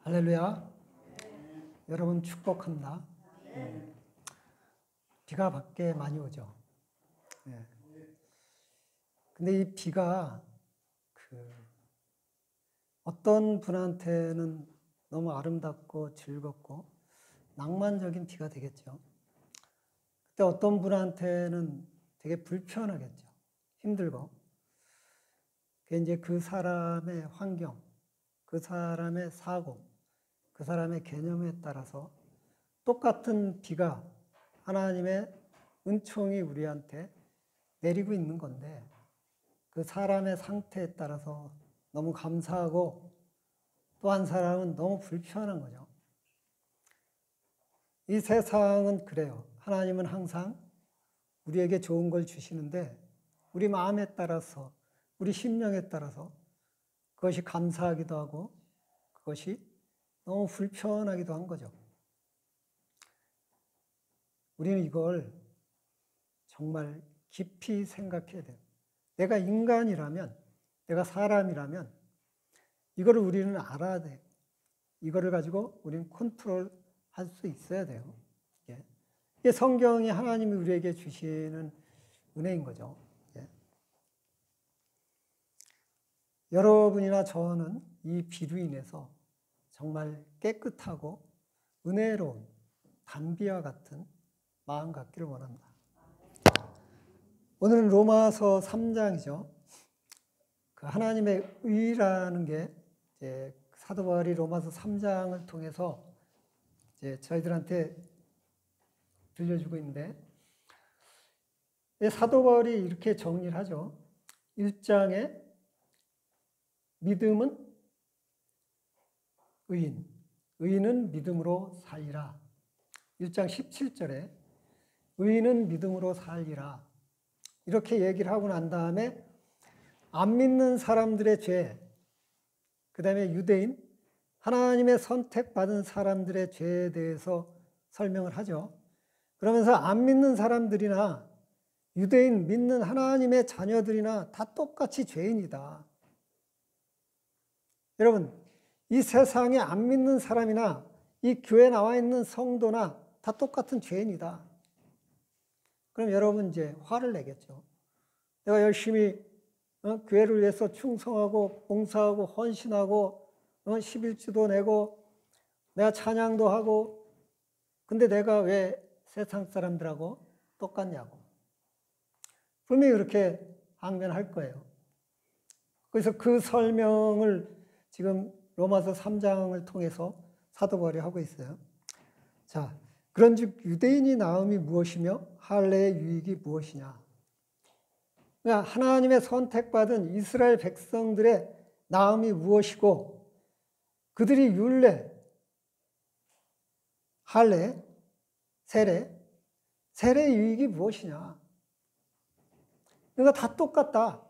할렐루야. 여러분 축복합니다. 비가 밖에 많이 오죠. 근데 이 비가 어떤 분한테는 너무 아름답고 즐겁고 낭만적인 비가 되겠죠. 그때 어떤 분한테는 되게 불편하겠죠. 힘들고. 그게 이제 그 사람의 환경, 그 사람의 사고, 그 사람의 개념에 따라서 똑같은 비가 하나님의 은총이 우리한테 내리고 있는 건데 그 사람의 상태에 따라서 너무 감사하고 또 한 사람은 너무 불편한 거죠. 이 세상은 그래요. 하나님은 항상 우리에게 좋은 걸 주시는데 우리 마음에 따라서, 우리 심령에 따라서 그것이 감사하기도 하고 그것이 너무 불편하기도 한 거죠. 우리는 이걸 정말 깊이 생각해야 돼요. 내가 인간이라면, 내가 사람이라면 이거를 우리는 알아야 돼요. 이거를 가지고 우리는 컨트롤 할 수 있어야 돼요. 이게 성경이 하나님이 우리에게 주시는 은혜인 거죠. 여러분이나 저는 이 비로 인해서 정말 깨끗하고 은혜로운 단비와 같은 마음 갖기를 원합니다. 오늘은 로마서 3장이죠. 그 하나님의 의라는 게 이제 사도 바울이 로마서 3장을 통해서 이제 저희들한테 들려주고 있는데 사도 바울이 이렇게 정리를 하죠. 1장에 믿음은 의인, 의인은 믿음으로 살리라. 1장 17절에 의인은 믿음으로 살리라. 이렇게 얘기를 하고 난 다음에 안 믿는 사람들의 죄, 그 다음에 유대인, 하나님의 선택받은 사람들의 죄에 대해서 설명을 하죠. 그러면서 안 믿는 사람들이나 유대인, 믿는 하나님의 자녀들이나 다 똑같이 죄인이다. 여러분, 이 세상에 안 믿는 사람이나 이 교회에 나와 있는 성도나 다 똑같은 죄인이다. 그럼 여러분 이제 화를 내겠죠. 내가 열심히 교회를 위해서 충성하고 봉사하고 헌신하고 11주도 내고 내가 찬양도 하고 근데 내가 왜 세상 사람들하고 똑같냐고. 분명히 그렇게 항변할 거예요. 그래서 그 설명을 지금 로마서 3장을 통해서 사도 바울이 하고 있어요. 자, 그런즉 유대인이 나음이 무엇이며 할례의 유익이 무엇이냐. 그러니까 하나님의 선택받은 이스라엘 백성들의 나음이 무엇이고 그들이 율례, 할례, 세례의 유익이 무엇이냐. 그러니까 다 똑같다.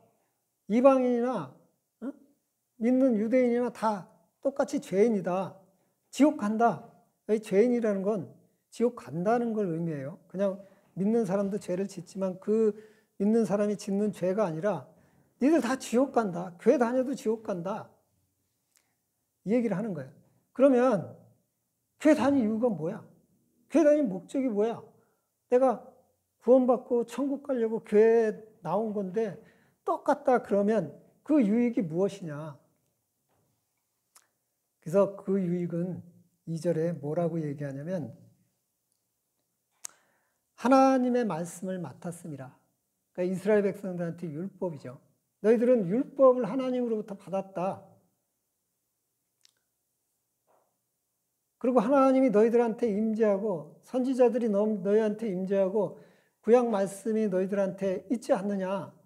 이방인이나 믿는 유대인이나 다 똑같이 죄인이다. 지옥 간다. 죄인이라는 건 지옥 간다는 걸 의미해요. 그냥 믿는 사람도 죄를 짓지만 그 믿는 사람이 짓는 죄가 아니라 니들 다 지옥 간다. 교회 다녀도 지옥 간다. 이 얘기를 하는 거예요. 그러면 교회 다니는 이유가 뭐야? 교회 다니는 목적이 뭐야? 내가 구원받고 천국 가려고 교회에 나온 건데 똑같다 그러면 그 유익이 무엇이냐? 그래서 그 유익은 2절에 뭐라고 얘기하냐면 하나님의 말씀을 맡았습니다. 그러니까 이스라엘 백성들한테 율법이죠. 너희들은 율법을 하나님으로부터 받았다. 그리고 하나님이 너희들한테 임재하고 선지자들이 너희한테 임재하고 구약 말씀이 너희들한테 있지 않느냐.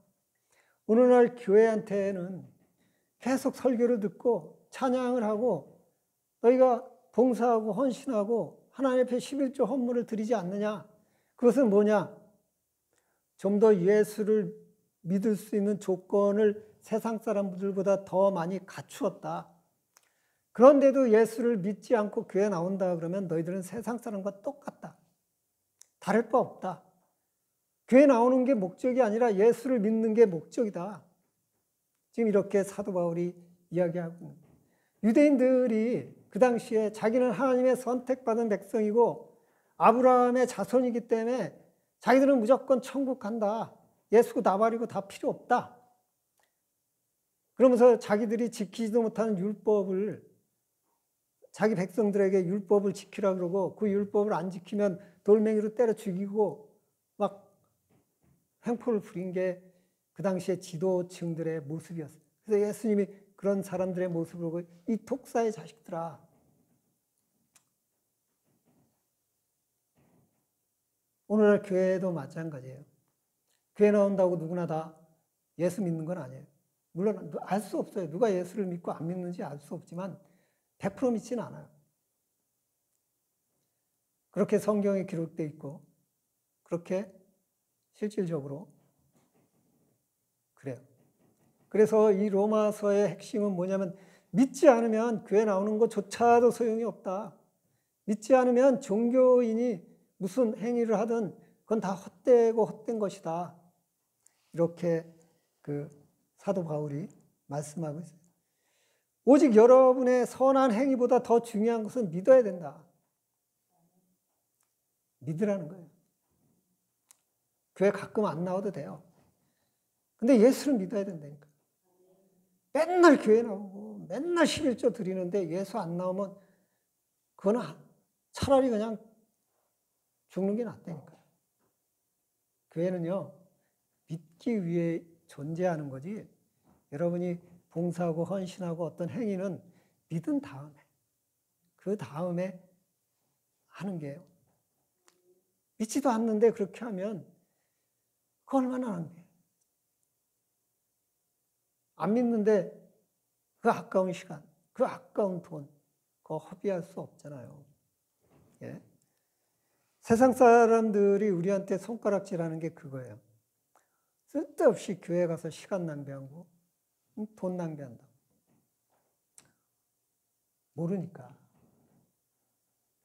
오늘날 교회한테는 계속 설교를 듣고 찬양을 하고 너희가 봉사하고 헌신하고 하나님 앞에 11조 헌물을 드리지 않느냐. 그것은 뭐냐? 좀 더 예수를 믿을 수 있는 조건을 세상 사람들보다 더 많이 갖추었다. 그런데도 예수를 믿지 않고 교회 나온다 그러면 너희들은 세상 사람과 똑같다. 다를 바 없다. 교회 나오는 게 목적이 아니라 예수를 믿는 게 목적이다. 지금 이렇게 사도 바울이 이야기하고 있는 거예요. 유대인들이 그 당시에 자기는 하나님의 선택받은 백성이고 아브라함의 자손이기 때문에 자기들은 무조건 천국 간다. 예수 나발이고 다 필요 없다. 그러면서 자기들이 지키지도 못하는 율법을 자기 백성들에게 율법을 지키라 그러고 그 율법을 안 지키면 돌멩이로 때려 죽이고 막 횡포를 부린 게 그 당시에 지도층들의 모습이었어요. 그래서 예수님이 그런 사람들의 모습을 보고 이 독사의 자식들아. 오늘날 교회도 마찬가지예요. 교회 나온다고 누구나 다 예수 믿는 건 아니에요. 물론 알 수 없어요. 누가 예수를 믿고 안 믿는지 알 수 없지만 100% 믿지는 않아요. 그렇게 성경에 기록되어 있고 그렇게 실질적으로 그래요. 그래서 이 로마서의 핵심은 뭐냐면 믿지 않으면 교회 나오는 것조차도 소용이 없다. 믿지 않으면 종교인이 무슨 행위를 하든 그건 다 헛되고 헛된 것이다. 이렇게 그 사도 바울이 말씀하고 있어요. 오직 여러분의 선한 행위보다 더 중요한 것은 믿어야 된다. 믿으라는 거예요. 교회 가끔 안 나와도 돼요. 근데 예수를 믿어야 된다니까. 맨날 교회 나오고 맨날 11조 드리는데 예수 안 나오면 그거는 차라리 그냥 죽는 게 낫다니까. 교회는요, 믿기 위해 존재하는 거지 여러분이 봉사하고 헌신하고 어떤 행위는 믿은 다음에 그 다음에 하는 게요. 믿지도 않는데 그렇게 하면 그 얼마나 하는 거예요. 안 믿는데 그 아까운 시간, 그 아까운 돈, 그거 허비할 수 없잖아요. 예? 세상 사람들이 우리한테 손가락질하는 게 그거예요. 쓸데없이 교회 가서 시간 낭비하고 돈 낭비한다. 모르니까.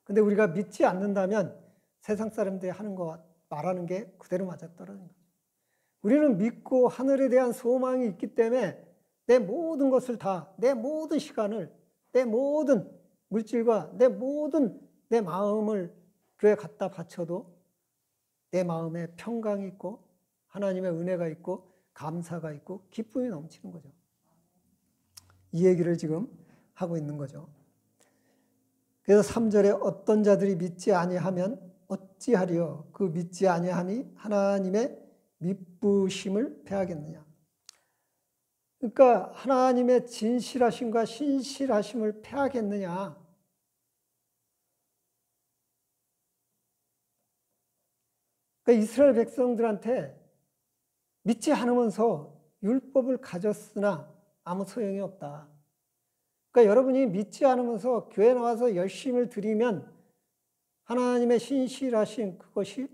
근데 우리가 믿지 않는다면 세상 사람들이 하는 거 말하는 게 그대로 맞아떨어지는 거죠. 우리는 믿고 하늘에 대한 소망이 있기 때문에 내 모든 것을 다, 내 모든 시간을, 내 모든 물질과 내 모든 내 마음을 교회에 갖다 바쳐도 내 마음에 평강이 있고 하나님의 은혜가 있고 감사가 있고 기쁨이 넘치는 거죠. 이 얘기를 지금 하고 있는 거죠. 그래서 3절에 어떤 자들이 믿지 아니하면 어찌하리요? 그 믿지 아니함이 하나님의 미쁘심을 패하겠느냐. 그러니까 하나님의 진실하심과 신실하심을 패하겠느냐. 그러니까 이스라엘 백성들한테 믿지 않으면서 율법을 가졌으나 아무 소용이 없다. 그러니까 여러분이 믿지 않으면서 교회 나와서 열심을 드리면 하나님의 신실하심 그것이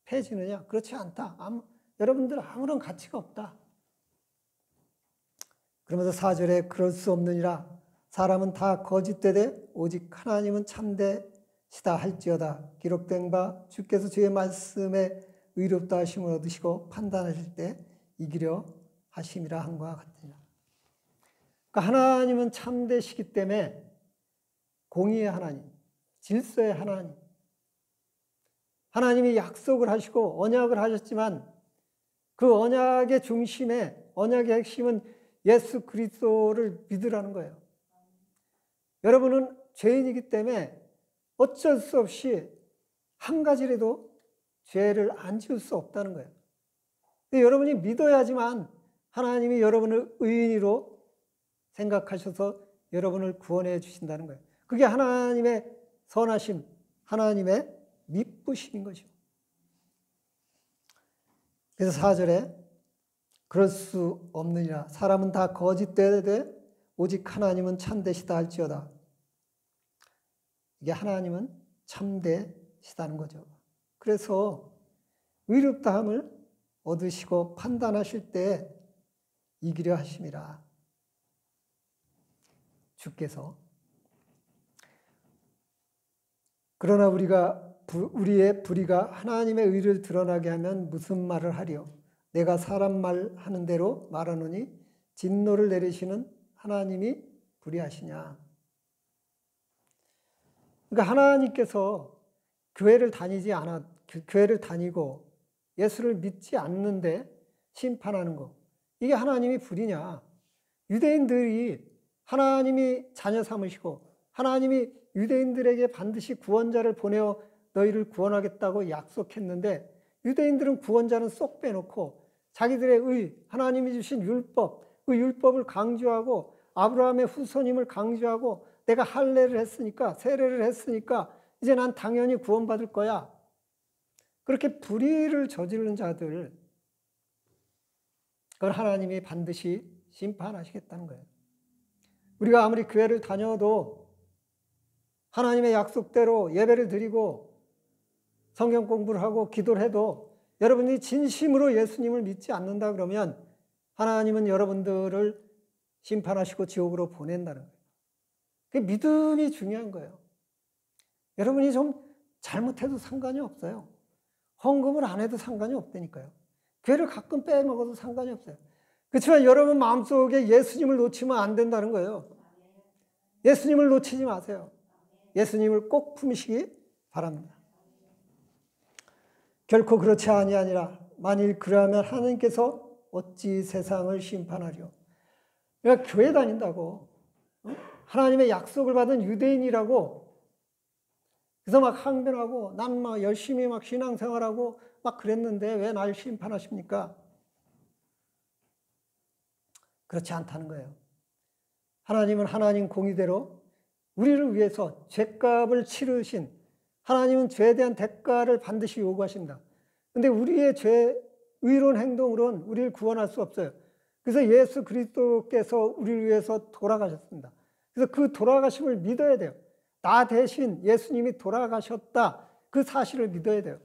패지느냐? 그렇지 않다. 여러분들 아무런 가치가 없다. 그러면서 4절에 그럴 수 없느니라. 사람은 다 거짓되되 오직 하나님은 참되시다 할지어다. 기록된 바 주께서 주의 말씀에 의롭다 하심을 얻으시고 판단하실 때 이기려 하심이라 한과 같으니라. 그러니까 하나님은 참되시기 때문에 공의의 하나님, 질서의 하나님, 하나님이 약속을 하시고 언약을 하셨지만 그 언약의 중심에 언약의 핵심은 예수 그리스도를 믿으라는 거예요. 여러분은 죄인이기 때문에 어쩔 수 없이 한 가지라도 죄를 안 지을 수 없다는 거예요. 근데 여러분이 믿어야지만 하나님이 여러분을 의인으로 생각하셔서 여러분을 구원해 주신다는 거예요. 그게 하나님의 선하심, 하나님의 미쁘심인 거죠. 그래서 4절에 그럴 수 없느니라. 사람은 다 거짓되되 오직 하나님은 참되시다 할지어다. 이게 하나님은 참되시다는 거죠. 그래서 의롭다함을 얻으시고 판단하실 때 이기려 하심이라. 주께서. 그러나 우리의 불의가 하나님의 의를 드러나게 하면 무슨 말을 하리요? 내가 사람 말 하는 대로 말하노니 진노를 내리시는 하나님이 불의하시냐? 그러니까 하나님께서 교회를 교회를 다니고 예수를 믿지 않는데 심판하는 거. 이게 하나님이 불이냐? 유대인들이 하나님이 자녀 삼으시고 하나님이 유대인들에게 반드시 구원자를 보내어 너희를 구원하겠다고 약속했는데 유대인들은 구원자는 쏙 빼놓고 자기들의 하나님이 주신 율법, 그 율법을 강조하고 아브라함의 후손임을 강조하고 내가 할례를 했으니까 세례를 했으니까 이제 난 당연히 구원받을 거야. 그렇게 불의를 저지르는 자들, 그걸 하나님이 반드시 심판하시겠다는 거예요. 우리가 아무리 교회를 다녀도 하나님의 약속대로 예배를 드리고 성경 공부를 하고 기도를 해도 여러분이 진심으로 예수님을 믿지 않는다 그러면 하나님은 여러분들을 심판하시고 지옥으로 보낸다는 거예요. 그 믿음이 중요한 거예요. 여러분이 좀 잘못해도 상관이 없어요. 헌금을 안 해도 상관이 없다니까요. 교회를 가끔 빼먹어도 상관이 없어요. 그렇지만 여러분 마음속에 예수님을 놓치면 안 된다는 거예요. 예수님을 놓치지 마세요. 예수님을 꼭 품으시기 바랍니다. 결코 그렇지 아니하니라. 만일 그러하면 하나님께서 어찌 세상을 심판하려. 그러니까 교회 다닌다고 하나님의 약속을 받은 유대인이라고 그래서 막 항변하고 난 막 열심히 막 신앙생활하고 막 그랬는데 왜 날 심판하십니까? 그렇지 않다는 거예요. 하나님은 하나님 공의대로 우리를 위해서 죄값을 치르신 하나님은 죄에 대한 대가를 반드시 요구하십니다. 그런데 우리의 의로운 행동으로는 우리를 구원할 수 없어요. 그래서 예수 그리스도께서 우리를 위해서 돌아가셨습니다. 그래서 그 돌아가심을 믿어야 돼요. 나 대신 예수님이 돌아가셨다. 그 사실을 믿어야 돼요.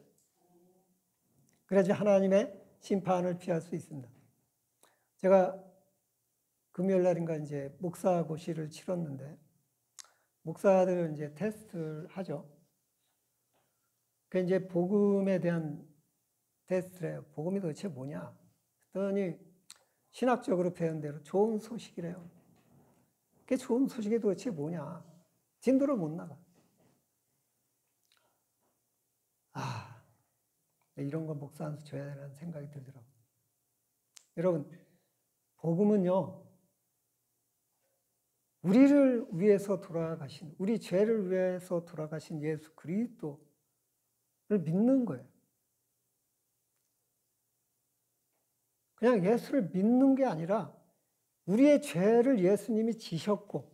그래야지 하나님의 심판을 피할 수 있습니다. 제가 금요일 날인가 이제 목사고시를 치렀는데 목사들은 이제 테스트를 하죠. 그 이제 복음에 대한 테스트를 해요. 복음이 도대체 뭐냐? 그랬더니 신학적으로 배운 대로 좋은 소식이래요. 그게 좋은 소식이 도대체 뭐냐? 진도를 못 나가. 이런 거 목사한테 줘야 되는 생각이 들더라고요. 여러분, 복음은요, 우리를 위해서 돌아가신, 우리 죄를 위해서 돌아가신 예수 그리스도를 믿는 거예요. 그냥 예수를 믿는 게 아니라 우리의 죄를 예수님이 지셨고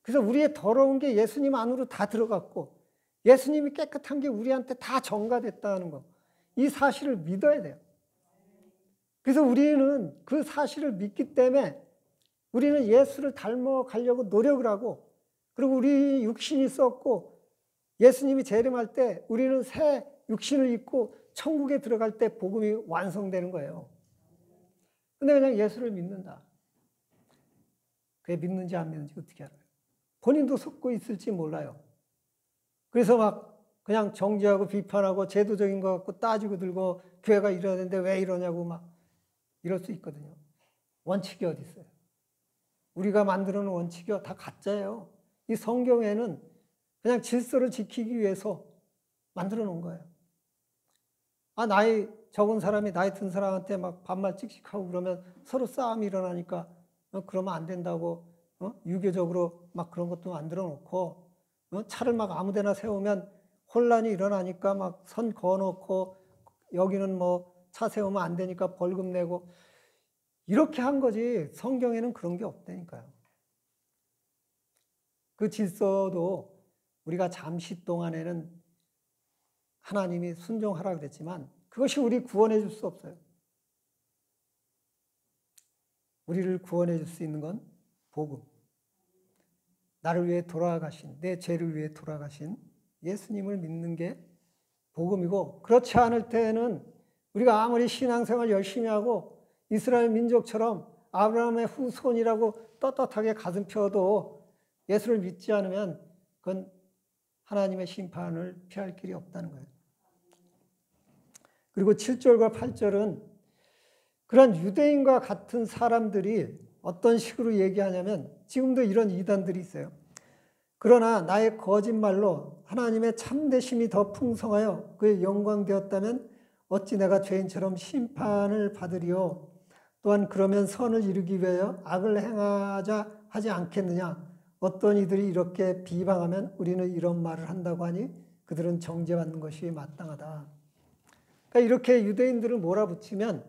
그래서 우리의 더러운 게 예수님 안으로 다 들어갔고 예수님이 깨끗한 게 우리한테 다 전가됐다는 거. 이 사실을 믿어야 돼요. 그래서 우리는 그 사실을 믿기 때문에 우리는 예수를 닮아가려고 노력을 하고 그리고 우리 육신이 썼고 예수님이 재림할 때 우리는 새 육신을 입고 천국에 들어갈 때 복음이 완성되는 거예요. 근데 그냥 예수를 믿는다. 그게 믿는지 안 믿는지 어떻게 알아요? 본인도 속고 있을지 몰라요. 그래서 막 그냥 정죄하고 비판하고 제도적인 것 갖고 따지고 들고 교회가 이래야 되는데 왜 이러냐고 막 이럴 수 있거든요. 원칙이 어디 있어요? 우리가 만드는 원칙이 다 가짜예요. 이 성경에는 그냥 질서를 지키기 위해서 만들어 놓은 거예요. 나이 적은 사람이 나이 든 사람한테 막 반말 찍찍하고 그러면 서로 싸움이 일어나니까 그러면 안 된다고 유교적으로 막 그런 것도 만들어 놓고 차를 막 아무 데나 세우면 혼란이 일어나니까 막 선 그어놓고 여기는 뭐 차 세우면 안 되니까 벌금 내고 이렇게 한 거지 성경에는 그런 게 없다니까요. 그 질서도 우리가 잠시 동안에는 하나님이 순종하라 그랬지만 그것이 우리 구원해 줄 수 없어요. 우리를 구원해 줄 수 있는 건 복음. 나를 위해 돌아가신, 내 죄를 위해 돌아가신 예수님을 믿는 게 복음이고 그렇지 않을 때에는 우리가 아무리 신앙생활 열심히 하고 이스라엘 민족처럼 아브라함의 후손이라고 떳떳하게 가슴 펴도 예수를 믿지 않으면 그건 하나님의 심판을 피할 길이 없다는 거예요. 그리고 7절과 8절은 그런 유대인과 같은 사람들이 어떤 식으로 얘기하냐면 지금도 이런 이단들이 있어요. 그러나 나의 거짓말로 하나님의 참되심이 더 풍성하여 그의 영광되었다면 어찌 내가 죄인처럼 심판을 받으리요. 또한 그러면 선을 이루기 위하여 악을 행하자 하지 않겠느냐. 어떤 이들이 이렇게 비방하면 우리는 이런 말을 한다고 하니 그들은 정죄받는 것이 마땅하다. 그러니까 이렇게 유대인들을 몰아붙이면,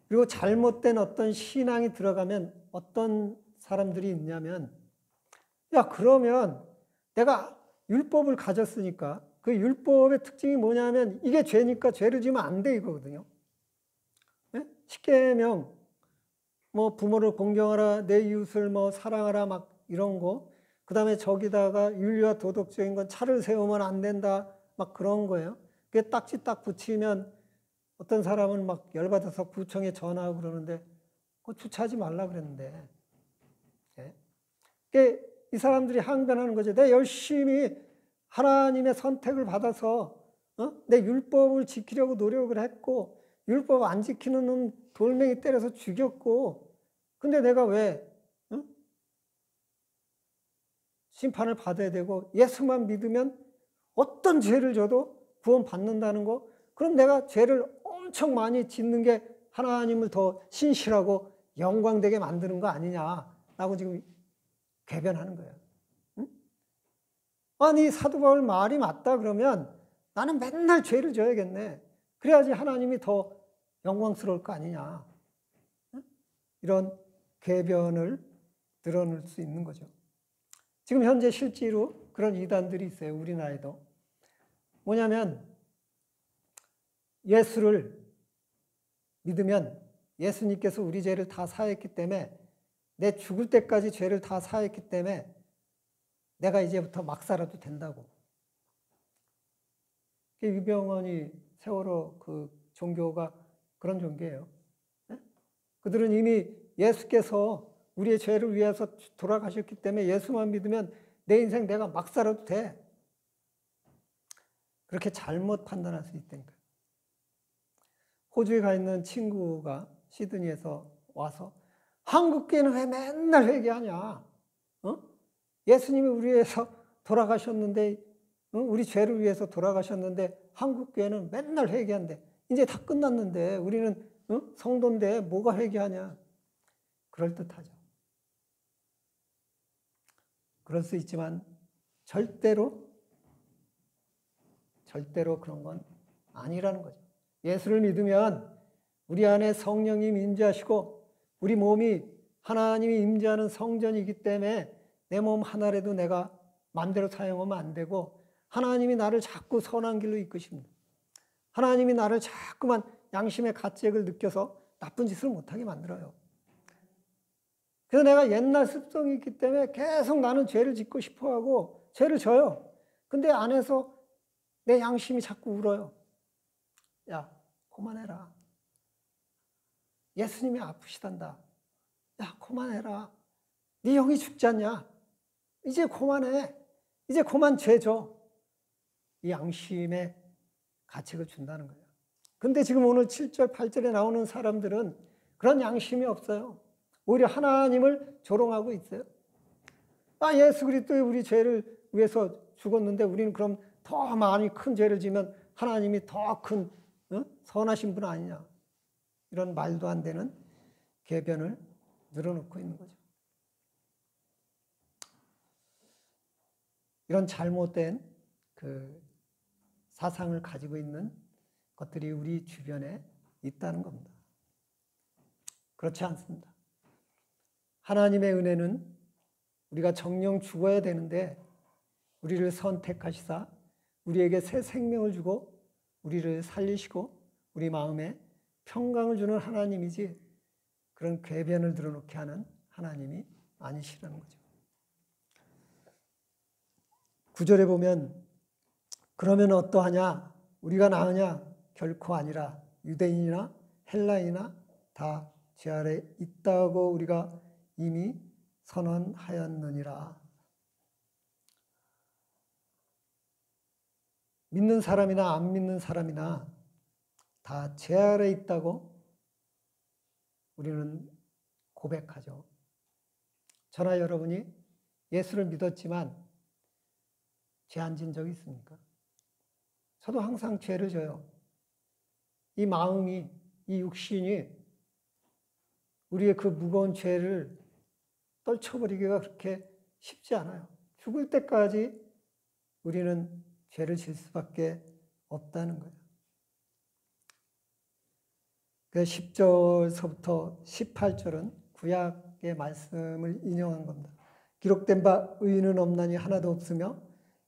그리고 잘못된 어떤 신앙이 들어가면 어떤 사람들이 있냐면, 야, 그러면 내가 율법을 가졌으니까 그 율법의 특징이 뭐냐면 이게 죄니까 죄를 지으면 안 돼, 이거거든요. 네? 십계명, 뭐 부모를 공경하라, 내 이웃을 뭐 사랑하라, 막 이런 거. 그 다음에 저기다가 윤리와 도덕적인 건 차를 세우면 안 된다, 막 그런 거예요. 그게 딱지 딱 붙이면 어떤 사람은 막 열받아서 구청에 전화하고 그러는데 그거 주차하지 말라 그랬는데. 네? 이 사람들이 항변하는 거죠. 내가 열심히 하나님의 선택을 받아서 내 율법을 지키려고 노력을 했고, 율법 안 지키는 놈 돌멩이 때려서 죽였고, 근데 내가 왜 심판을 받아야 되고, 예수만 믿으면 어떤 죄를 져도 구원받는다는 거, 그럼 내가 죄를 엄청 많이 짓는 게 하나님을 더 신실하고 영광되게 만드는 거 아니냐라고 지금 궤변하는 거예요. 응? 아니, 사도 바울 말이 맞다 그러면 나는 맨날 죄를 져야겠네. 그래야지 하나님이 더 영광스러울 거 아니냐. 응? 이런 궤변을 드러낼 수 있는 거죠. 지금 현재 실제로 그런 이단들이 있어요. 우리나라에도. 뭐냐면 예수를 믿으면 예수님께서 우리 죄를 다 사했기 때문에, 내 죽을 때까지 죄를 다 사했기 때문에 내가 이제부터 막 살아도 된다고. 유병원이 세월호 그 종교가 그런 종교예요. 그들은 이미 예수께서 우리의 죄를 위해서 돌아가셨기 때문에 예수만 믿으면 내 인생 내가 막 살아도 돼. 그렇게 잘못 판단할 수 있다니까요. 호주에 가 있는 친구가 시드니에서 와서 한국 교회는 왜 맨날 회개하냐? 예수님이 우리 위해서 돌아가셨는데, 우리 죄를 위해서 돌아가셨는데 한국 교회는 맨날 회개한대. 이제 다 끝났는데 우리는 성도인데 뭐가 회개하냐? 그럴듯하죠. 그럴 수 있지만 절대로 그런 건 아니라는 거죠. 예수를 믿으면 우리 안에 성령이 임재하시고 우리 몸이 하나님이 임재하는 성전이기 때문에 내 몸 하나라도 내가 마음대로 사용하면 안 되고, 하나님이 나를 자꾸 선한 길로 이끄십니다. 하나님이 나를 자꾸만 양심의 가책을 느껴서 나쁜 짓을 못하게 만들어요. 그래서 내가 옛날 습성이 있기 때문에 계속 나는 죄를 짓고 싶어하고 죄를 져요. 근데 안에서 내 양심이 자꾸 울어요. 야, 그만해라. 예수님이 아프시단다. 야, 그만해라. 네 영이 죽지 않냐? 이제 그만해. 이제 그만 죄 져. 이 양심의 가책을 준다는 거예요. 근데 지금 오늘 7절, 8절에 나오는 사람들은 그런 양심이 없어요. 오히려 하나님을 조롱하고 있어요. 아, 예수 그리스도의 우리 죄를 위해서 죽었는데 우리는 그럼 더 많이 큰 죄를 지면 하나님이 더 큰 선하신 분 아니냐. 이런 말도 안 되는 궤변을 늘어놓고 있는 거죠. 이런 잘못된 그 사상을 가지고 있는 것들이 우리 주변에 있다는 겁니다. 그렇지 않습니다. 하나님의 은혜는 우리가 정령 죽어야 되는데 우리를 선택하시사 우리에게 새 생명을 주고 우리를 살리시고 우리 마음에 평강을 주는 하나님이지, 그런 궤변을 드러놓게 하는 하나님이 아니시라는 거죠. 9절에 보면 그러면 어떠하냐? 우리가 나으냐? 결코 아니라 유대인이나 헬라인이나 다 죄 아래 있다고 우리가 이미 선언하였느니라. 믿는 사람이나 안 믿는 사람이나 다 죄 아래 있다고 우리는 고백하죠. 저나 여러분이 예수를 믿었지만 죄 안 진 적이 있습니까? 저도 항상 죄를 져요. 이 마음이, 이 육신이 우리의 그 무거운 죄를 떨쳐버리기가 그렇게 쉽지 않아요. 죽을 때까지 우리는 죄를 질 수밖에 없다는 거예요. 그 10절서부터 18절은 구약의 말씀을 인용한 겁니다. 기록된 바 의인은 없나니 하나도 없으며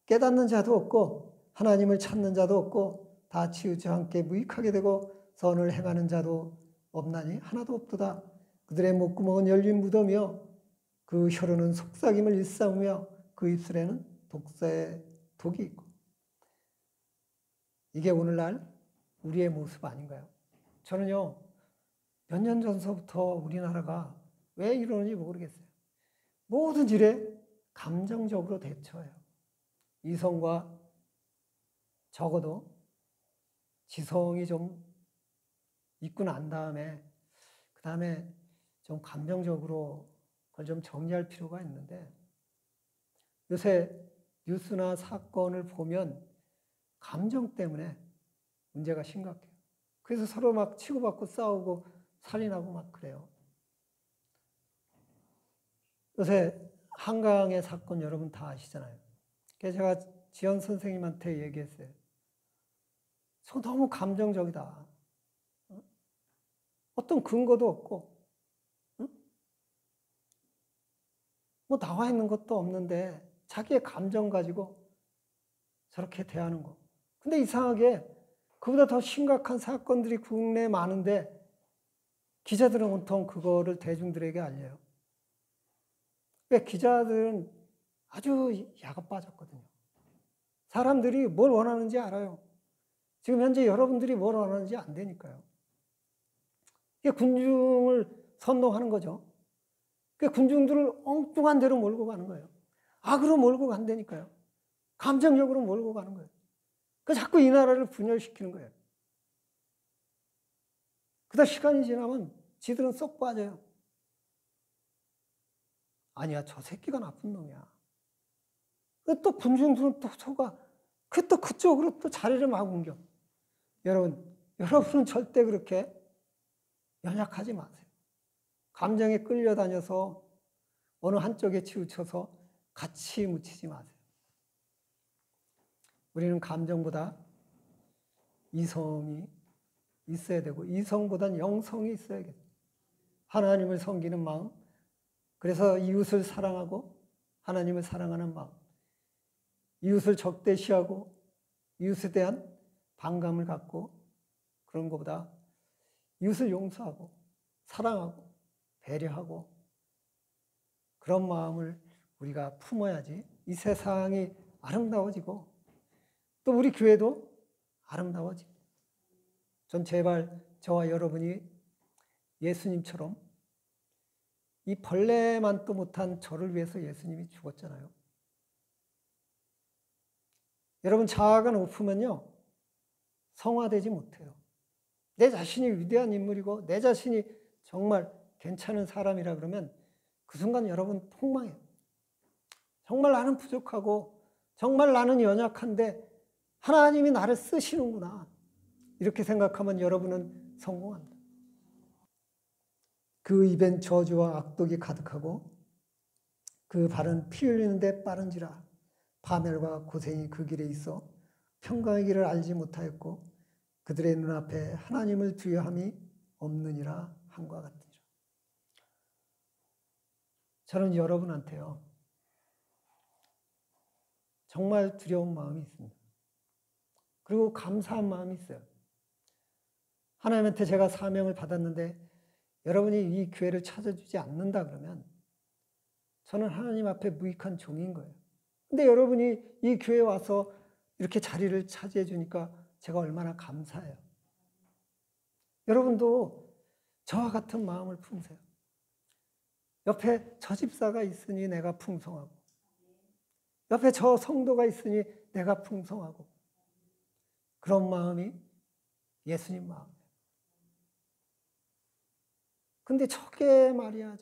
깨닫는 자도 없고 하나님을 찾는 자도 없고 다 치우쳐 함께 무익하게 되고 선을 행하는 자도 없나니 하나도 없도다. 그들의 목구멍은 열린 무덤이요 그 혀로는 속삭임을 일삼으며 그 입술에는 독사의 독이 있고. 이게 오늘날 우리의 모습 아닌가요? 저는요, 몇 년 전서부터 우리나라가 왜 이러는지 모르겠어요. 모든 일에 감정적으로 대처해요. 이성과 적어도 지성이 좀 있고 난 다음에, 그 다음에 좀 감정적으로 그걸 좀 정리할 필요가 있는데, 요새 뉴스나 사건을 보면 감정 때문에 문제가 심각해요. 그래서 서로 막 치고받고 싸우고 살인하고 막 그래요. 요새 한강의 사건 여러분 다 아시잖아요. 그래서 제가 지연 선생님한테 얘기했어요. 저 너무 감정적이다. 어떤 근거도 없고, 뭐 나와 있는 것도 없는데 자기의 감정 가지고 저렇게 대하는 거. 근데 이상하게 그보다 더 심각한 사건들이 국내에 많은데 기자들은 온통 그거를 대중들에게 알려요. 왜 기자들은 아주 야가 빠졌거든요. 사람들이 뭘 원하는지 알아요. 지금 현재 여러분들이 뭘 원하는지 안 되니까요. 이게 군중을 선동하는 거죠. 그 군중들을 엉뚱한 데로 몰고 가는 거예요. 악으로 몰고 간다니까요. 감정적으로 몰고 가는 거예요. 그 자꾸 이 나라를 분열시키는 거예요. 그러다 시간이 지나면 지들은 쏙 빠져요. 아니야, 저 새끼가 나쁜 놈이야. 또 군중들은 또 속아. 또 그쪽으로 또 자리를 막 옮겨. 여러분은 절대 그렇게 연약하지 마세요. 감정에 끌려다녀서 어느 한쪽에 치우쳐서 같이 묻히지 마세요. 우리는 감정보다 이성이 있어야 되고 이성보다는 영성이 있어야겠어요. 하나님을 섬기는 마음, 그래서 이웃을 사랑하고 하나님을 사랑하는 마음, 이웃을 적대시하고 이웃에 대한 반감을 갖고 그런 것보다 이웃을 용서하고 사랑하고 배려하고 그런 마음을 우리가 품어야지 이 세상이 아름다워지고 또 우리 교회도 아름다워지고. 전 제발 저와 여러분이 예수님처럼 이 벌레만도 못한 저를 위해서 예수님이 죽었잖아요. 여러분 자아가 높으면요 성화되지 못해요. 내 자신이 위대한 인물이고 내 자신이 정말 괜찮은 사람이라 그러면 그 순간 여러분 폭망해요. 정말 나는 부족하고 정말 나는 연약한데 하나님이 나를 쓰시는구나. 이렇게 생각하면 여러분은 성공합니다. 그 입엔 저주와 악독이 가득하고 그 발은 피 흘리는데 빠른지라. 파멸과 고생이 그 길에 있어 평강의 길을 알지 못하였고 그들의 눈앞에 하나님을 두려함이 없느니라 함과 같으니라. 저는 여러분한테요 정말 두려운 마음이 있습니다. 그리고 감사한 마음이 있어요. 하나님한테 제가 사명을 받았는데 여러분이 이 교회를 찾아주지 않는다 그러면 저는 하나님 앞에 무익한 종인 거예요. 근데 여러분이 이 교회에 와서 이렇게 자리를 차지해 주니까 제가 얼마나 감사해요. 여러분도 저와 같은 마음을 품으세요. 옆에 저 집사가 있으니 내가 풍성하고 옆에 저 성도가 있으니 내가 풍성하고 그런 마음이 예수님 마음이에요. 근데 저게 말이야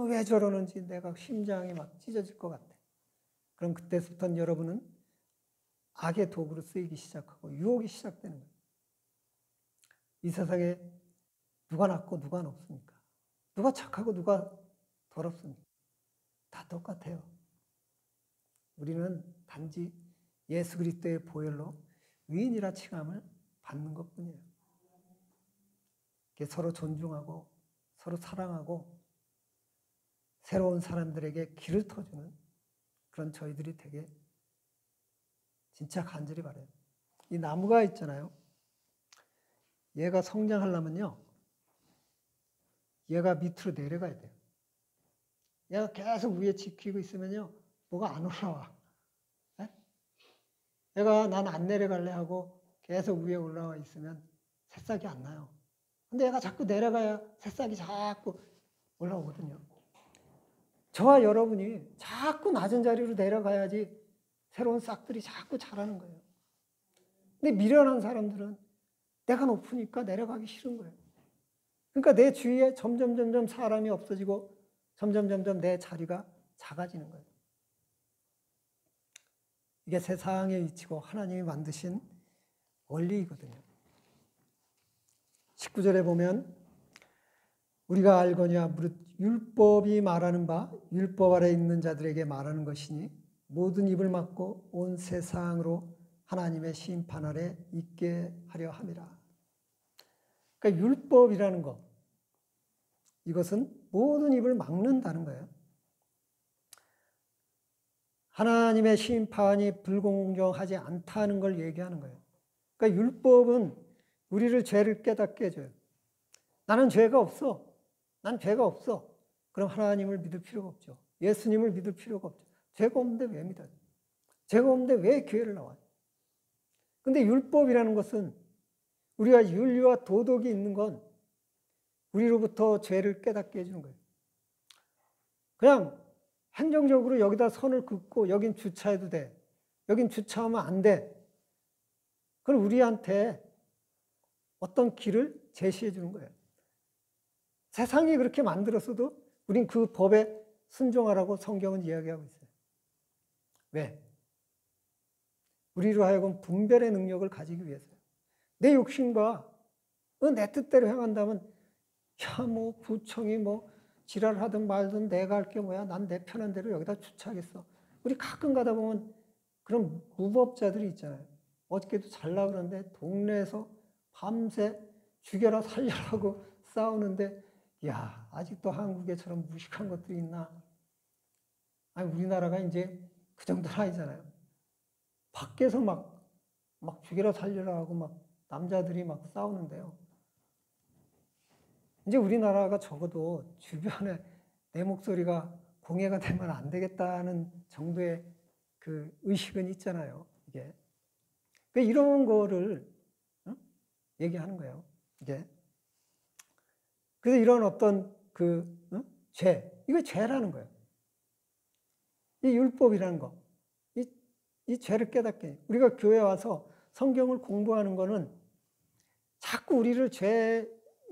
왜 저러는지 내가 심장이 막 찢어질 것 같아. 그럼 그때부터는 여러분은 악의 도구로 쓰이기 시작하고 유혹이 시작되는 거예요. 이 세상에 누가 낫고 누가 높습니까? 누가 착하고 누가 더럽습니까? 다 똑같아요. 우리는 단지 예수 그리스도의 보혈로 의인이라 칭함을 받는 것뿐이에요. 서로 존중하고 서로 사랑하고 새로운 사람들에게 길을 터주는 그런 저희들이 되게 진짜 간절히 바라요. 이 나무가 있잖아요. 얘가 성장하려면요. 얘가 밑으로 내려가야 돼요. 얘가 계속 위에 지키고 있으면요. 뭐가 안 올라와. 네? 얘가 난 안 내려갈래 하고 계속 위에 올라와 있으면 새싹이 안 나요. 근데 얘가 자꾸 내려가야 새싹이 자꾸 올라오거든요. 저와 여러분이 자꾸 낮은 자리로 내려가야지 새로운 싹들이 자꾸 자라는 거예요. 근데 미련한 사람들은 내가 높으니까 내려가기 싫은 거예요. 그러니까 내 주위에 점점 사람이 없어지고 점점 내 자리가 작아지는 거예요. 이게 세상의 이치고 하나님이 만드신 원리이거든요. 19절에 보면 우리가 알거니와 무릇 율법이 말하는 바 율법 아래 있는 자들에게 말하는 것이니 모든 입을 막고 온 세상으로 하나님의 심판 아래 있게 하려 함이라. 그러니까 율법이라는 것, 이것은 모든 입을 막는다는 거예요. 하나님의 심판이 불공정하지 않다는 걸 얘기하는 거예요. 그러니까 율법은 우리를 죄를 깨닫게 해줘요. 나는 죄가 없어. 난 죄가 없어. 그럼 하나님을 믿을 필요가 없죠. 예수님을 믿을 필요가 없죠. 죄가 없는데 왜 믿어요? 죄가 없는데 왜 교회를 나와요? 근데 율법이라는 것은 우리가 윤리와 도덕이 있는 건 우리로부터 죄를 깨닫게 해주는 거예요. 그냥 행정적으로 여기다 선을 긋고 여긴 주차해도 돼. 여긴 주차하면 안 돼. 그럼 우리한테 어떤 길을 제시해 주는 거예요. 세상이 그렇게 만들었어도 우린 그 법에 순종하라고 성경은 이야기하고 있어요. 왜? 우리로 하여금 분별의 능력을 가지기 위해서요. 내 욕심과 내 뜻대로 행한다면 뭐 구청이 뭐 지랄하든 말든 내가 할 게 뭐야. 난 내 편한 대로 여기다 주차하겠어. 우리 가끔 가다 보면 그런 무법자들이 있잖아요. 어저께도 잘라 그러는데 동네에서 밤새 죽여라 살려라고 싸우는데 야, 아직도 한국에처럼 무식한 것들이 있나? 아니, 우리나라가 이제 그 정도는 아니잖아요. 밖에서 막 죽여라 살려라 하고 막 남자들이 막 싸우는데요. 이제 우리나라가 적어도 주변에 내 목소리가 공해가 되면 안 되겠다는 정도의 그 의식은 있잖아요. 이게. 이런 거를 얘기하는 거예요. 이게. 그래서 이런 어떤 죄, 이거 죄라는 거예요. 이 율법이라는 거, 이 죄를 깨닫게. 우리가 교회 와서 성경을 공부하는 거는 자꾸 우리를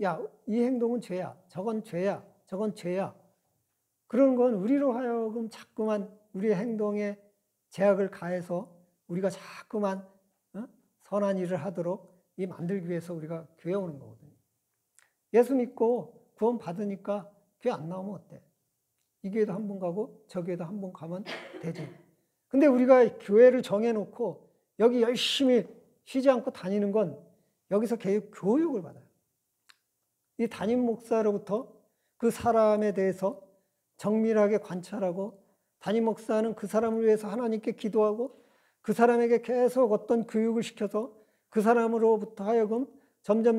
야, 이 행동은 죄야, 저건 죄야, 저건 죄야. 그런 건 우리로 하여금 자꾸만 우리의 행동에 제약을 가해서 우리가 자꾸만 선한 일을 하도록 만들기 위해서 우리가 교회 오는 거거든요. 예수 믿고 구원 받으니까 교회 안 나오면 어때? 이 교회도 한 번 가고 저 교회도 한 번 가면 되지. 근데 우리가 교회를 정해놓고 여기 열심히 쉬지 않고 다니는 건 여기서 계속 교육을 받아요. 이 담임 목사로부터 그 사람에 대해서 정밀하게 관찰하고 담임 목사는 그 사람을 위해서 하나님께 기도하고 그 사람에게 계속 어떤 교육을 시켜서 그 사람으로부터 하여금 점점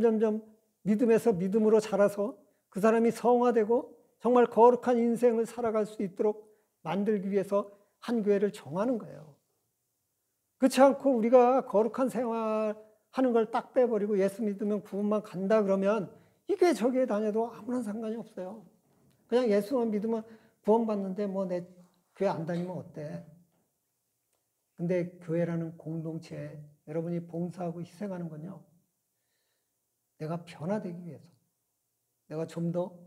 믿음에서 믿음으로 자라서 그 사람이 성화되고 정말 거룩한 인생을 살아갈 수 있도록 만들기 위해서 한 교회를 정하는 거예요. 그렇지 않고 우리가 거룩한 생활하는 걸 딱 빼버리고 예수 믿으면 구원만 간다 그러면 이 교회 저 교회 다녀도 아무런 상관이 없어요. 그냥 예수만 믿으면 구원받는데 뭐 내 교회 안 다니면 어때? 근데 교회라는 공동체에 여러분이 봉사하고 희생하는 건요. 내가 변화되기 위해서, 내가 좀 더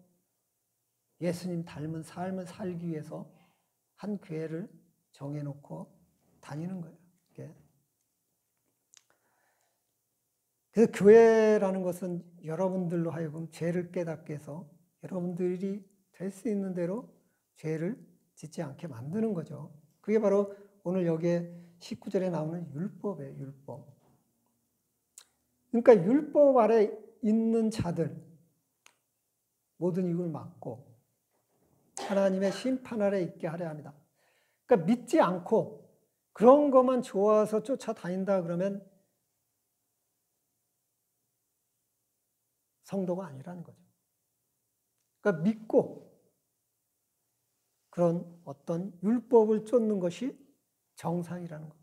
예수님 닮은 삶을 살기 위해서 한 교회를 정해놓고 다니는 거예요. 이게. 그래서 교회라는 것은 여러분들로 하여금 죄를 깨닫게 해서 여러분들이 될 수 있는 대로 죄를 짓지 않게 만드는 거죠. 그게 바로 오늘 여기에 19절에 나오는 율법이에요. 율법. 그러니까 율법 아래 있는 자들 모든 이익을 막고 하나님의 심판 아래 있게 하려 합니다. 그러니까 믿지 않고 그런 것만 좋아서 쫓아다닌다 그러면 성도가 아니라는 거죠. 그러니까 믿고 그런 어떤 율법을 쫓는 것이 정상이라는 것.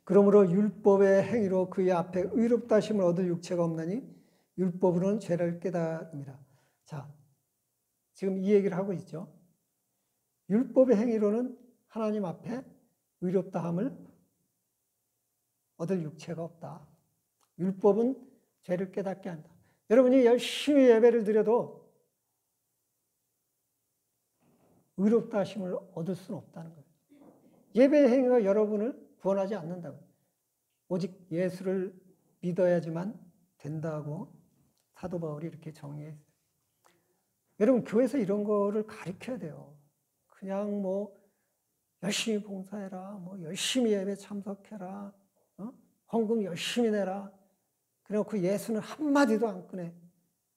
그러므로 율법의 행위로 그의 앞에 의롭다 하심을 얻을 육체가 없나니 율법으로는 죄를 깨닫습니다. 자, 지금 이 얘기를 하고 있죠. 율법의 행위로는 하나님 앞에 의롭다함을 얻을 육체가 없다. 율법은 죄를 깨닫게 한다. 여러분이 열심히 예배를 드려도 의롭다 하심을 얻을 수는 없다는 거예요. 예배의 행위가 여러분을 구원하지 않는다고요. 오직 예수를 믿어야지만 된다고 사도 바울이 이렇게 정의했어요. 여러분 교회에서 이런 거를 가르쳐야 돼요. 그냥 뭐 열심히 봉사해라, 뭐 열심히 예배 참석해라, 헌금 열심히 내라. 그래놓고 예수는 한마디도 안 꺼내.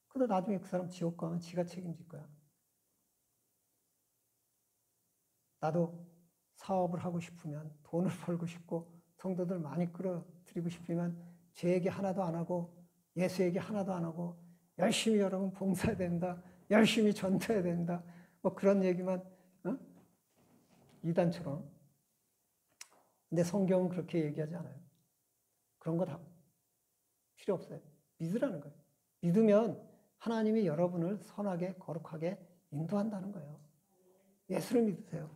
그러다 나중에 그 사람 지옥 가면 지가 책임질 거야. 나도 사업을 하고 싶으면 돈을 벌고 싶고 성도들 많이 끌어들이고 싶으면 제 얘기 하나도 안 하고 예수 얘기 하나도 안 하고 열심히 여러분 봉사해야 된다. 열심히 전도해야 된다. 뭐 그런 얘기만 이단처럼. 근데 성경은 그렇게 얘기하지 않아요. 그런 거 다 필요 없어요. 믿으라는 거예요. 믿으면 하나님이 여러분을 선하게 거룩하게 인도한다는 거예요. 예수를 믿으세요.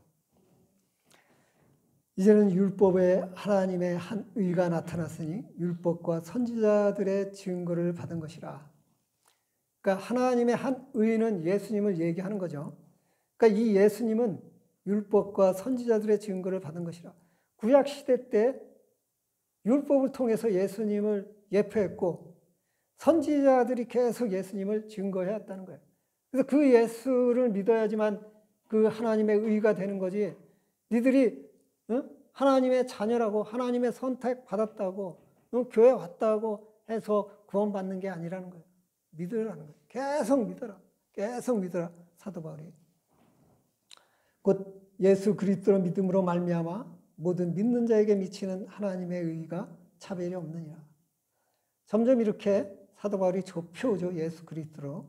이제는 율법에 하나님의 한 의가 나타났으니 율법과 선지자들의 증거를 받은 것이라. 그러니까 하나님의 한 의는 예수님을 얘기하는 거죠. 그러니까 이 예수님은 율법과 선지자들의 증거를 받은 것이라. 구약 시대 때 율법을 통해서 예수님을 예표했고 선지자들이 계속 예수님을 증거해왔다는 거예요. 그래서 그 예수를 믿어야지만 그 하나님의 의가 되는 거지. 니들이 하나님의 자녀라고 하나님의 선택 받았다고 교회 왔다고 해서 구원받는 게 아니라는 거예요. 믿으라는 거예요. 계속 믿어라. 계속 믿어라. 사도 바울이. 곧 예수 그리스도로 믿음으로 말미암아 모든 믿는 자에게 미치는 하나님의 의가 차별이 없느니라. 점점 이렇게 사도 바울이 좁혀오죠. 예수 그리스도로.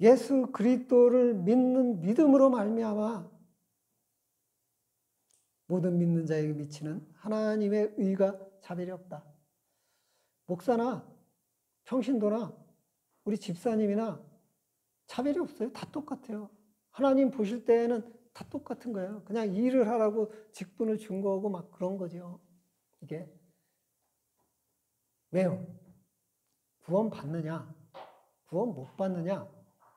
예수 그리스도를 믿는 믿음으로 말미암아 모든 믿는 자에게 미치는 하나님의 의가 차별이 없다. 목사나 평신도나 우리 집사님이나 차별이 없어요. 다 똑같아요. 하나님 보실 때에는 다 똑같은 거예요. 그냥 일을 하라고 직분을 준 거고 막 그런 거죠. 이게. 왜요? 구원 받느냐? 구원 못 받느냐?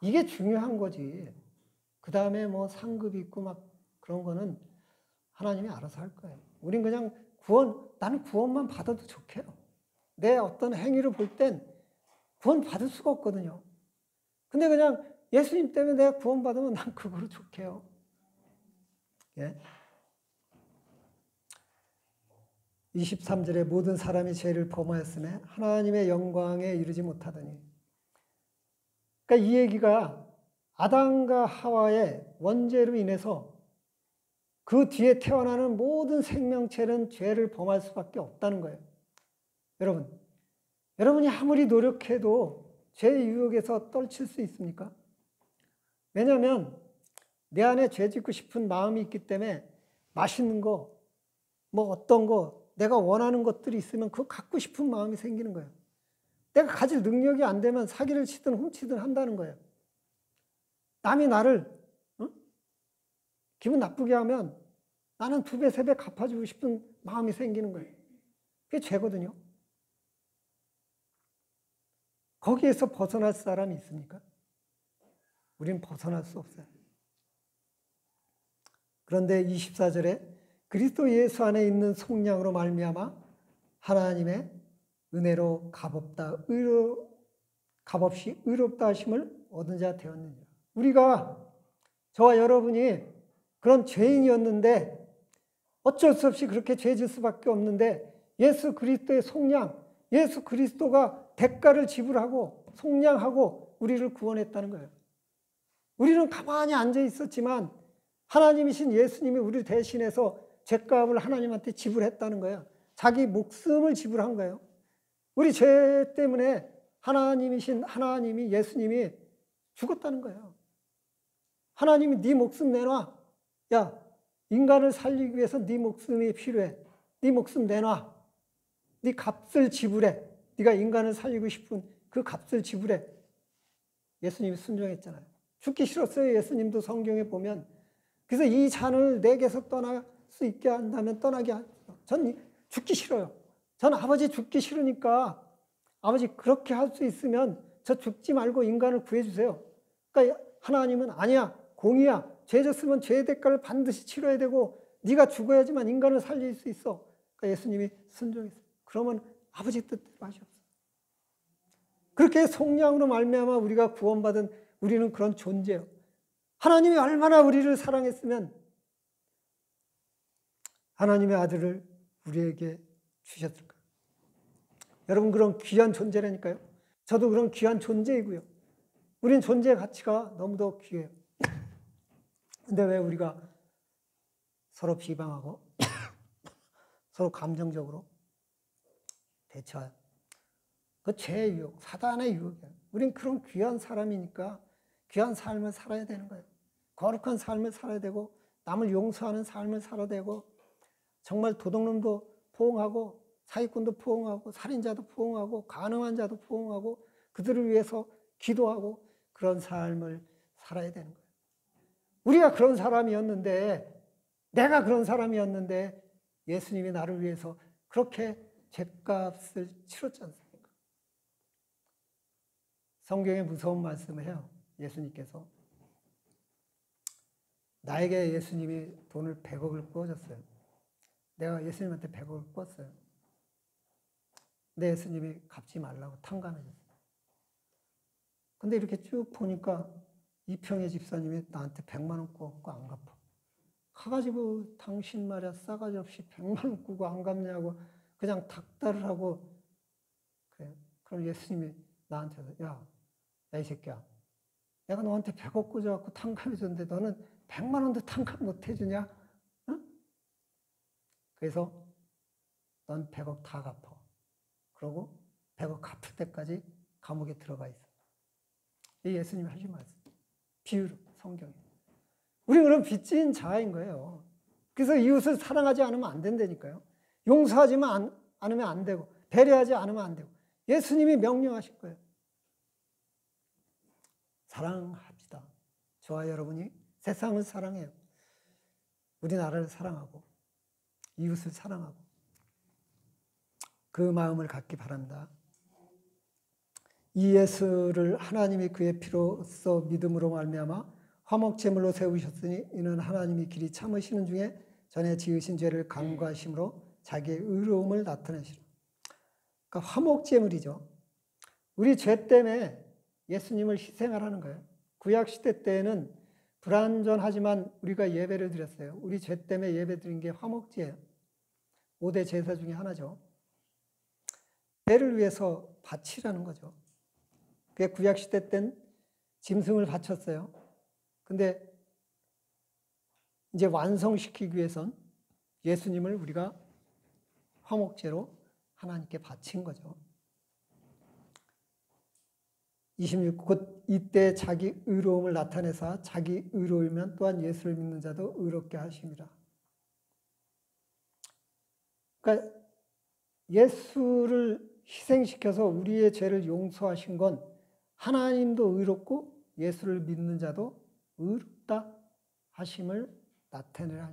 이게 중요한 거지. 그 다음에 뭐 상급이 있고 막 그런 거는 하나님이 알아서 할 거예요. 우린 그냥 나는 구원만 받아도 좋게요. 내 어떤 행위를 볼 땐 구원 받을 수가 없거든요. 근데 그냥 예수님 때문에 내가 구원 받으면 난 그거로 좋게요. 예? 23절에 모든 사람이 죄를 범하였음에 하나님의 영광에 이르지 못하더니. 그러니까 이 얘기가 아담과 하와의 원죄로 인해서 그 뒤에 태어나는 모든 생명체는 죄를 범할 수밖에 없다는 거예요. 여러분이 아무리 노력해도 죄의 유혹에서 떨칠 수 있습니까? 왜냐하면 내 안에 죄 짓고 싶은 마음이 있기 때문에 맛있는 거, 뭐 어떤 거, 내가 원하는 것들이 있으면 그거 갖고 싶은 마음이 생기는 거예요. 내가 가질 능력이 안 되면 사기를 치든 훔치든 한다는 거예요. 남이 나를 기분 나쁘게 하면 나는 2배, 3배 갚아주고 싶은 마음이 생기는 거예요. 그게 죄거든요. 거기에서 벗어날 사람이 있습니까? 우린 벗어날 수 없어요. 그런데 24절에 그리스도 예수 안에 있는 속량으로 말미암아 하나님의 은혜로 값없이 의롭다 하심을 얻은 자 되었느니라. 우리가, 저와 여러분이 그런 죄인이었는데 어쩔 수 없이 그렇게 죄질 수밖에 없는데 예수 그리스도의 속량, 예수 그리스도가 대가를 지불하고 속량하고 우리를 구원했다는 거예요. 우리는 가만히 앉아 있었지만 하나님이신 예수님이 우리를 대신해서 죄값을 하나님한테 지불했다는 거예요. 자기 목숨을 지불한 거예요. 우리 죄 때문에 하나님이신 하나님이, 예수님이 죽었다는 거예요. 하나님이 네 목숨 내놔. 야, 인간을 살리기 위해서 네 목숨이 필요해. 네 목숨 내놔. 네 값을 지불해. 네가 인간을 살리고 싶은 그 값을 지불해. 예수님이 순종했잖아요. 죽기 싫었어요. 예수님도 성경에 보면. 그래서 이 잔을 내게서 떠날 수 있게 한다면 떠나게 하소서. 전 죽기 싫어요. 전 아버지 죽기 싫으니까 아버지 그렇게 할 수 있으면 저 죽지 말고 인간을 구해주세요. 그러니까 하나님은 아니야. 공의야. 죄 졌으면 죄의 대가를 반드시 치러야 되고 네가 죽어야지만 인간을 살릴 수 있어. 그러니까 예수님이 순종했어요. 그러면 아버지 뜻대로 하시옵소서. 그렇게 속량으로 말미암아 우리가 구원받은 우리는 그런 존재예요. 하나님이 얼마나 우리를 사랑했으면 하나님의 아들을 우리에게 주셨을까. 여러분, 그런 귀한 존재라니까요. 저도 그런 귀한 존재이고요. 우린 존재의 가치가 너무도 귀해요. 근데 왜 우리가 서로 비방하고 서로 감정적으로 대처해요? 그 죄의 유혹, 사단의 유혹이에요. 우린 그런 귀한 사람이니까 귀한 삶을 살아야 되는 거예요. 거룩한 삶을 살아야 되고 남을 용서하는 삶을 살아야 되고 정말 도둑놈도 포옹하고 사기꾼도 포옹하고 살인자도 포옹하고 가늠한 자도 포옹하고 그들을 위해서 기도하고 그런 삶을 살아야 되는 거예요. 우리가 그런 사람이었는데, 내가 그런 사람이었는데 예수님이 나를 위해서 그렇게 죗값을 치렀지 않습니까? 성경에 무서운 말씀을 해요. 예수님께서. 나에게 예수님이 돈을 100억을 부어줬어요. 내가 예수님한테 100억을 부었어요. 근데 예수님이 갚지 말라고 탕감해줬어요. 근데 이렇게 쭉 보니까 이평의 집사님이 나한테 100만 원 꾸었고 안 갚아. 가가지고 당신 말이야 싸가지 없이 100만 원 꾸고 안 갚냐고 그냥 닥달을 하고 그래. 그럼 예수님이 나한테 야 이 새끼야, 내가 너한테 100억 꿔줘갖고 탕감해줬는데 너는 100만 원도 탕감 못 해주냐? 응? 그래서 넌 100억 다 갚아. 그러고 100억 갚을 때까지 감옥에 들어가 있어. 이 예수님이 하신 말씀. 비유로 성경에. 우리 그런 빚진 자인 거예요. 그래서 이웃을 사랑하지 않으면 안 된다니까요. 용서하지 않으면 안 되고 배려하지 않으면 안 되고 예수님이 명령하실 거예요. 사랑합시다. 저와 여러분이 세상을 사랑해요. 우리나라를 사랑하고 이웃을 사랑하고 그 마음을 갖기 바랍니다. 이 예수를 하나님이 그의 피로써 믿음으로 말미암아 화목제물로 세우셨으니 이는 하나님이 길이 참으시는 중에 전에 지으신 죄를 간과하심으로 자기의 의로움을 나타내시라. 그러니까 화목제물이죠. 우리 죄 때문에 예수님을 희생하라는 거예요. 구약시대 때에는 불완전하지만 우리가 예배를 드렸어요. 우리 죄 때문에 예배 드린 게 화목제예요. 5대 제사 중에 하나죠. 죄를 위해서 바치라는 거죠. 그게 구약시대 땐 짐승을 바쳤어요. 근데 이제 완성시키기 위해선 예수님을 우리가 화목제로 하나님께 바친 거죠. 26. 곧 이때 자기 의로움을 나타내사 자기 의로우면 또한 예수를 믿는 자도 의롭게 하심이라. 그러니까 예수를 희생시켜서 우리의 죄를 용서하신 건 하나님도 의롭고 예수를 믿는 자도 의롭다 하심을 나타내라.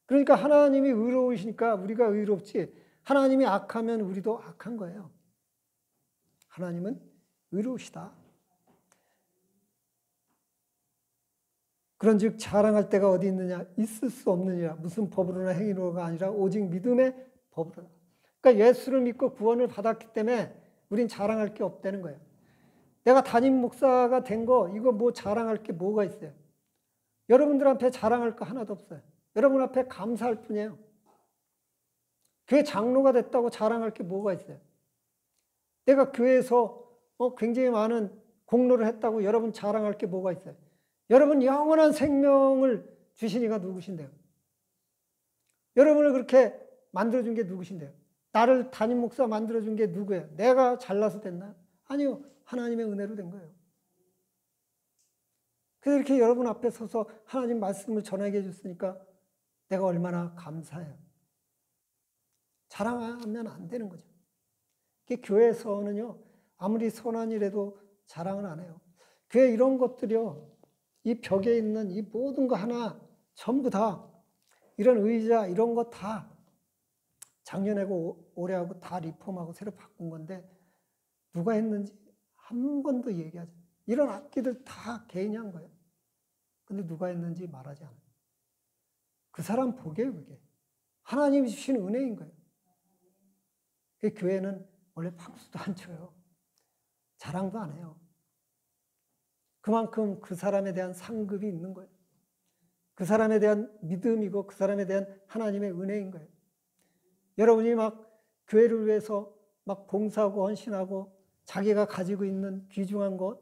그러니까 하나님이 의로우시니까 우리가 의롭지 하나님이 악하면 우리도 악한 거예요. 하나님은 의로우시다. 그런즉 자랑할 때가 어디 있느냐? 있을 수 없느니라. 무슨 법으로나 행위로가 아니라 오직 믿음의 법으로라. 그러니까 예수를 믿고 구원을 받았기 때문에 우린 자랑할 게 없다는 거예요. 내가 담임 목사가 된 거 이거 뭐 자랑할 게 뭐가 있어요? 여러분들 앞에 자랑할 거 하나도 없어요. 여러분 앞에 감사할 뿐이에요. 교회 장로가 됐다고 자랑할 게 뭐가 있어요? 내가 교회에서 굉장히 많은 공로를 했다고 여러분 자랑할 게 뭐가 있어요? 여러분 영원한 생명을 주신 이가 누구신데요? 여러분을 그렇게 만들어준 게 누구신데요? 나를 담임 목사 만들어준 게 누구예요? 내가 잘나서 됐나요? 아니요. 하나님의 은혜로 된 거예요. 그래서 이렇게 여러분 앞에 서서 하나님 말씀을 전하게 해줬으니까 내가 얼마나 감사해요. 자랑하면 안 되는 거죠. 교회에서는요, 아무리 선한 일해도 자랑을 안 해요. 교회 이런 것들이요, 이 벽에 있는 이 모든 거 하나 전부 다 이런 의자 이런 거 다 작년하고 올해하고 다 리폼하고 새로 바꾼 건데 누가 했는지 한 번도 얘기하지 않아요. 이런 악기들 다 개인이 한 거예요. 근데 누가 했는지 말하지 않아요. 그 사람 복이에요, 그게. 하나님이 주신 은혜인 거예요. 그 교회는 원래 박수도 안 쳐요. 자랑도 안 해요. 그만큼 그 사람에 대한 상급이 있는 거예요. 그 사람에 대한 믿음이고 그 사람에 대한 하나님의 은혜인 거예요. 여러분이 막 교회를 위해서 막 봉사하고 헌신하고 자기가 가지고 있는 귀중한 것,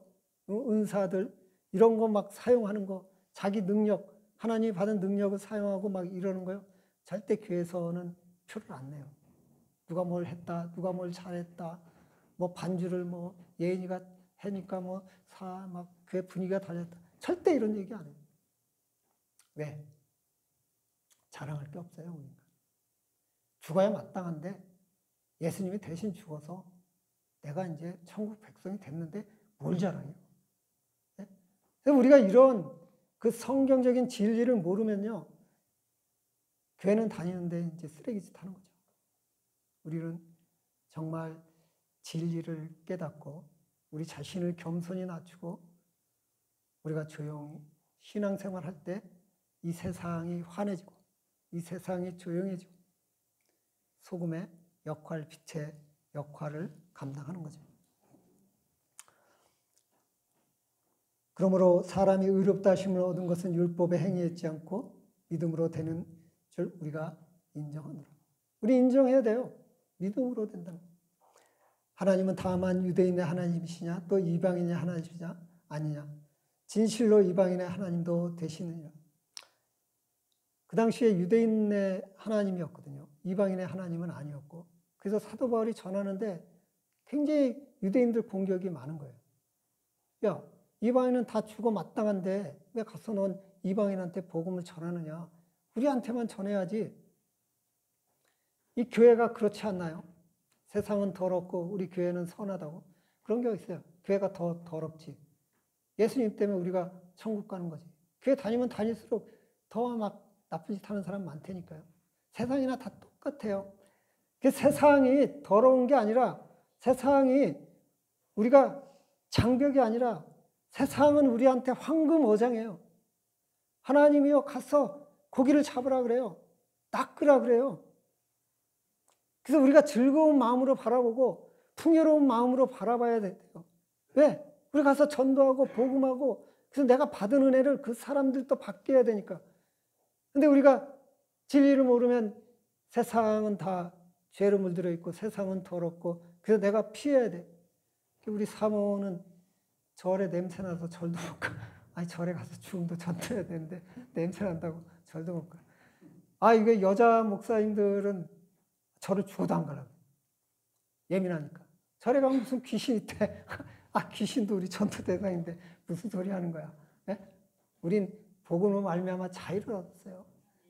은사들 이런 거 막 사용하는 거, 자기 능력, 하나님이 받은 능력을 사용하고 막 이러는 거요. 절대 교회에서는 표를 안 내요. 누가 뭘 했다, 누가 뭘 잘했다, 뭐 반주를 뭐 예인이가 해니까 뭐 막 교회 분위기가 달렸다. 절대 이런 얘기 안 해요. 왜? 자랑할 게 없어요, 우리가. 죽어야 마땅한데 예수님이 대신 죽어서 내가 이제 천국 백성이 됐는데 뭘 자랑해요? 네? 그래서 우리가 이런 그 성경적인 진리를 모르면요, 교회는 다니는데 이제 쓰레기짓 하는 거죠. 우리는 정말 진리를 깨닫고 우리 자신을 겸손히 낮추고 우리가 조용히 신앙생활 할 때 이 세상이 환해지고 이 세상이 조용해지고 소금의 역할, 빛의 역할을 감당하는 거죠. 그러므로 사람이 의롭다 하심을 얻은 것은 율법에 행위했지 않고 믿음으로 되는 줄 우리가 인정하노라. 우리 인정해야 돼요. 믿음으로 된다는 거예요. 하나님은 다만 유대인의 하나님이시냐 또 이방인의 하나님이냐 아니냐. 진실로 이방인의 하나님도 되시느냐. 그 당시에 유대인의 하나님이었거든요. 이방인의 하나님은 아니었고. 그래서 사도 바울이 전하는데 굉장히 유대인들 공격이 많은 거예요. 야, 이방인은 다 죽어 마땅한데 왜 가서 넌 이방인한테 복음을 전하느냐. 우리한테만 전해야지. 이 교회가 그렇지 않나요? 세상은 더럽고 우리 교회는 선하다고. 그런 게 있어요. 교회가 더 더럽지. 예수님 때문에 우리가 천국 가는 거지. 교회 다니면 다닐수록 더 막 나쁜 짓 하는 사람 많다니까요. 세상이나 다 똑같아요. 그 세상이 더러운 게 아니라 세상이 우리가 장벽이 아니라 세상은 우리한테 황금 어장이에요. 하나님이요 가서 고기를 잡으라 그래요. 낚으라 그래요. 그래서 우리가 즐거운 마음으로 바라보고 풍요로운 마음으로 바라봐야 돼요. 왜? 우리 가서 전도하고 복음하고 그래서 내가 받은 은혜를 그 사람들도 받게 해야 되니까. 근데 우리가 진리를 모르면 세상은 다 죄로 물들어 있고 세상은 더럽고 그래서 내가 피해야 돼. 우리 사모는 절에 냄새 나서 절도 못 가. 아니 절에 가서 죽음도 전도해야 되는데 냄새 난다고 절도 못 가. 아 이게 여자 목사님들은 절을 죽어도 안 가려고. 예민하니까. 절에 가면 무슨 귀신이 있대. 아 귀신도 우리 전도 대상인데 무슨 소리 하는 거야. 네? 우린 복음으로 말미암아 자유를 얻었어요.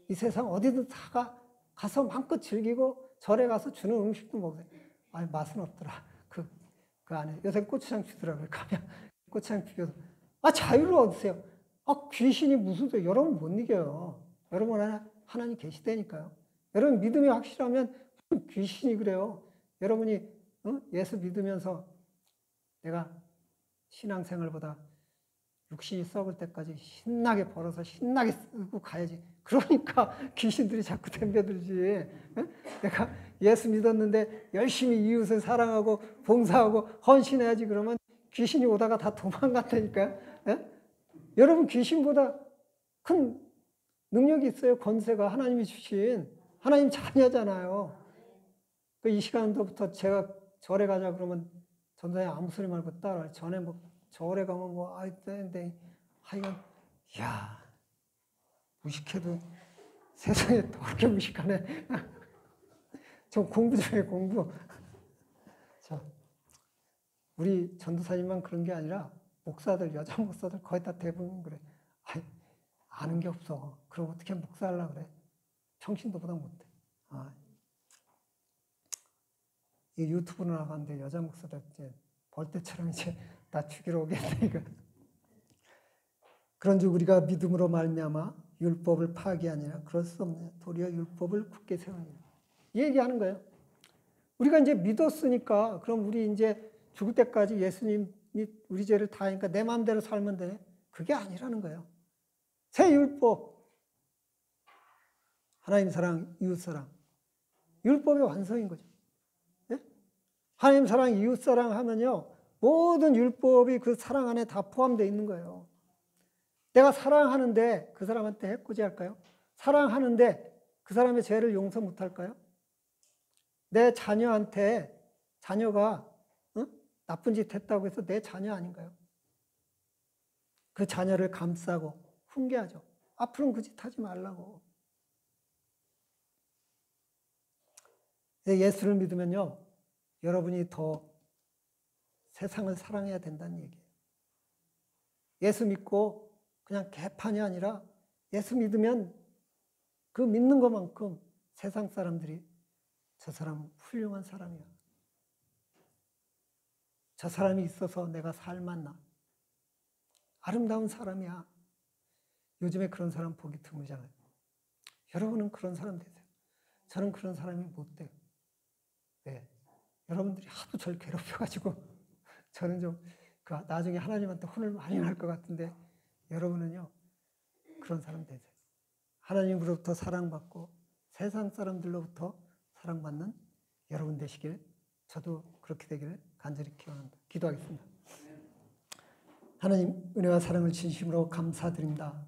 이 세상 어디든 다 가서 마음껏 즐기고 절에 가서 주는 음식도 먹어요. 아니 맛은 없더라. 그 안에 요새 고추장 주더라고요. 가면 고추장 비벼서 아 자유를 얻으세요. 아 귀신이 무슨 소리? 여러분 못 이겨요. 여러분 안에 하나님 계시다니까요. 여러분 믿음이 확실하면 귀신이 그래요. 여러분이 예수 믿으면서 내가 신앙생활보다 육신이 썩을 때까지 신나게 벌어서 신나게 쓰고 가야지. 그러니까 귀신들이 자꾸 덤벼들지. 내가 예수 믿었는데 열심히 이웃을 사랑하고 봉사하고 헌신해야지 그러면 귀신이 오다가 다 도망간다니까요. 여러분 귀신보다 큰 능력이 있어요. 권세가 하나님이 주신 하나님 자녀잖아요. 이 시간부터 제가 절에 가자 그러면 전도사님 아무 소리 말고 따라와요. 전에 뭐 절에 가면 뭐 근데 하여간 야 무식해도 세상에 더럽게 무식하네. 좀 공부 좀 해 공부. 자, 우리 전도사님만 그런 게 아니라 목사들 여자 목사들 거의 다 대부분 그래. 아는 게 없어. 그럼 어떻게 목사하려고 그래? 평신도보다 못해. 이 유튜브로 나가는데 여자 목사들 이제 벌떼처럼 이제 나 죽이러 오겠네 이거. 그런즉 우리가 믿음으로 말미암아 율법을 파기하니라. 그럴 수 없네. 도리어 율법을 굳게 세우니라. 이 얘기하는 거예요. 우리가 이제 믿었으니까 그럼 우리 이제 죽을 때까지 예수님이 우리 죄를 다 하니까 내 마음대로 살면 되네. 그게 아니라는 거예요. 새 율법. 하나님 사랑, 이웃 사랑. 율법의 완성인 거죠. 네? 하나님 사랑, 이웃 사랑 하면요. 모든 율법이 그 사랑 안에 다 포함되어 있는 거예요. 내가 사랑하는데 그 사람한테 해코지할까요? 사랑하는데 그 사람의 죄를 용서 못할까요? 내 자녀한테 자녀가 나쁜 짓 했다고 해서 내 자녀 아닌가요? 그 자녀를 감싸고 훈계하죠. 앞으로는 그 짓 하지 말라고. 예수를 믿으면요. 여러분이 더 세상을 사랑해야 된다는 얘기예요. 예수 믿고 그냥 개판이 아니라 예수 믿으면 그 믿는 것만큼 세상 사람들이 저 사람은 훌륭한 사람이야. 저 사람이 있어서 내가 살만나. 아름다운 사람이야. 요즘에 그런 사람 보기 드물잖아요. 여러분은 그런 사람 되세요. 저는 그런 사람이 못 돼요. 네. 여러분들이 하도 저를 괴롭혀가지고 저는 좀 나중에 하나님한테 혼을 많이 날 것 같은데 여러분은요 그런 사람 되세요. 하나님으로부터 사랑받고 세상 사람들로부터 사랑받는 여러분 되시길 저도 그렇게 되기를 간절히 기원합니다. 기도하겠습니다. 하나님 은혜와 사랑을 진심으로 감사드립니다.